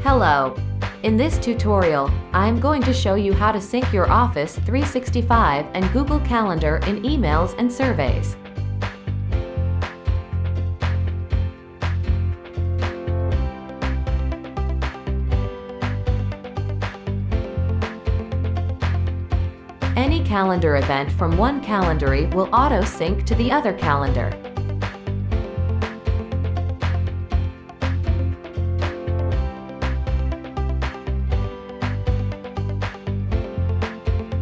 Hello! In this tutorial, I'm going to show you how to sync your Office 365 and Google Calendar in emails and surveys. Any calendar event from one calendary will auto-sync to the other calendar.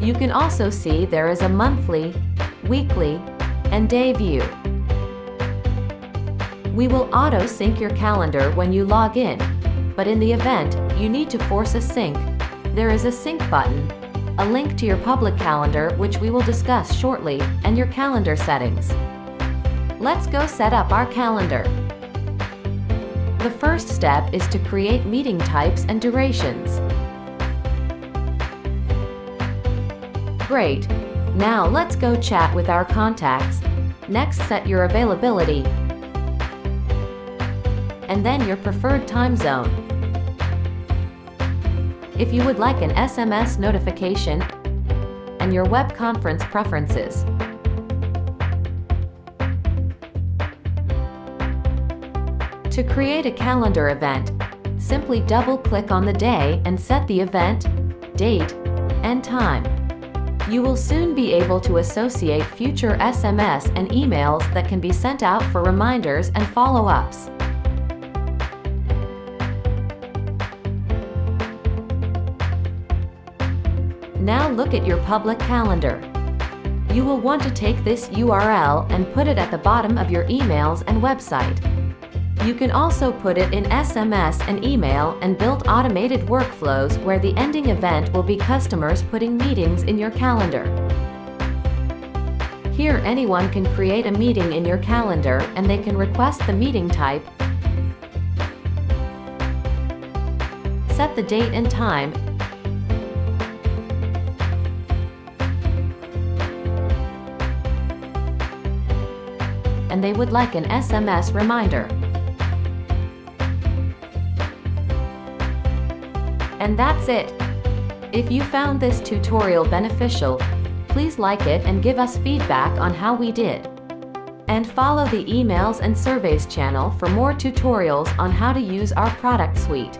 You can also see there is a monthly, weekly, and day view. We will auto-sync your calendar when you log in, but in the event you need to force a sync, there is a sync button, a link to your public calendar which we will discuss shortly, and your calendar settings. Let's go set up our calendar. The first step is to create meeting types and durations. Great! Now let's go chat with our contacts. Next, set your availability, and then your preferred time zone. If you would like an SMS notification, and your web conference preferences. To create a calendar event, simply double-click on the day and set the event, date, and time. You will soon be able to associate future SMS and emails that can be sent out for reminders and follow-ups. Now look at your public calendar. You will want to take this URL and put it at the bottom of your emails and website. You can also put it in SMS and email and build automated workflows where the ending event will be customers putting meetings in your calendar. Here anyone can create a meeting in your calendar and they can request the meeting type, set the date and time, and they would like an SMS reminder. And that's it. If you found this tutorial beneficial, please like it and give us feedback on how we did. And follow the Emails and Surveys channel for more tutorials on how to use our product suite.